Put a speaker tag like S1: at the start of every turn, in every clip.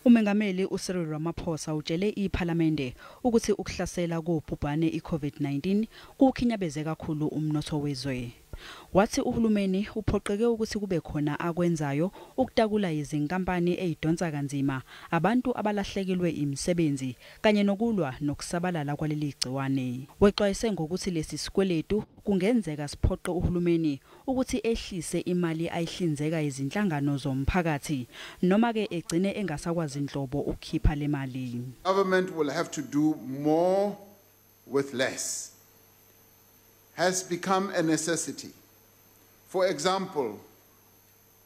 S1: UMengameli uCyril Ramaphosa utshele iPhalamende ukuthi ukuhlasela kobhubhane iCovid-19 kukhinyabeze kakhulu umnotho wezwe. Wathi uhulumeni uphoqeke ukuthi kube khona akwenzayo ukutakula izinkampani ezidonsa kanzima abantu abalahlekelwe imisebenzi kanye nokulwa nokusabalala kwaleli gciwane. Wexwayise ngokuthi lesi sikweletwa kungenzeka siphoqe uhulumeni ukuthi ehlise imali ayihlinzeka izinhlangano zomphakathi noma ke egcine engasakwazi inhlobo ukukhipha lemali.
S2: Government will have to do more with less. Has become a necessity. For example,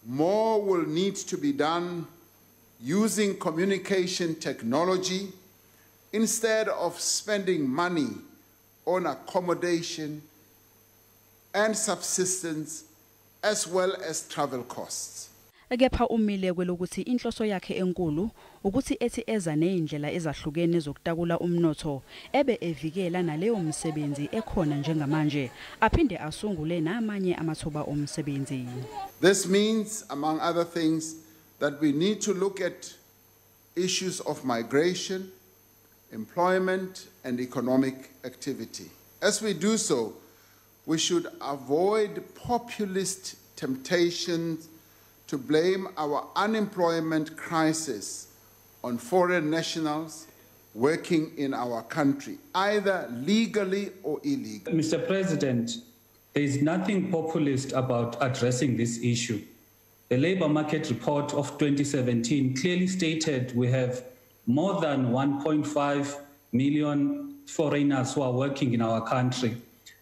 S2: more will need to be done using communication technology instead of spending money on accommodation and subsistence as well as travel costs.
S1: Kepha umile kwelokuthi inhloso yakhe enkulu ukuthi ethi eza neindlela ezahlukene zokutakula umnotho ebe evikela naleyo umsebenzi ekhona njengamanje aphinde asungule namanye amathuba omsebenzi.
S2: This means, among other things, that we need to look at issues of migration, employment and economic activity. As we do so, we should avoid populist temptations to blame our unemployment crisis on foreign nationals working in our country, either legally or illegally.
S3: Mr. President, there is nothing populist about addressing this issue. The Labour Market Report of 2017 clearly stated we have more than 1.5 million foreigners who are working in our country.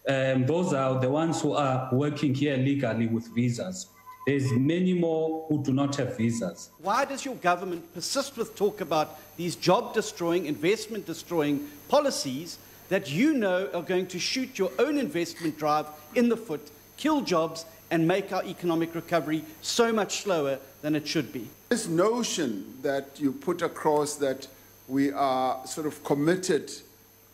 S3: Those are the ones who are working here legally with visas. There's many more who do not have visas.
S4: Why does your government persist with talk about these job-destroying, investment-destroying policies that you know are going to shoot your own investment drive in the foot, kill jobs, and make our economic recovery so much slower than it should be?
S2: This notion that you put across that we are sort of committed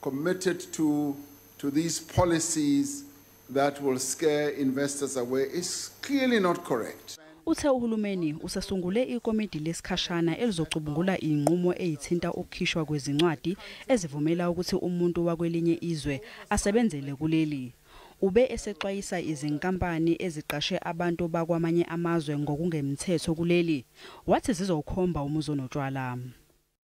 S2: to these policies that will scare investors away is clearly not correct.
S1: Uthe uhulumeni usasungule ikomiti lesikhashana elizocubungula inqumo ezithinta ukukhishwa kwezincwadi ezivumela ukuthi umuntu wakwelinye izwe asebenzele kuleli. Ube esexwayisa izinkampani eziqashe abantu bakwamanye amazwe ngokungemthetho kuleli. Wathi zizokhomba umuzo notshwala.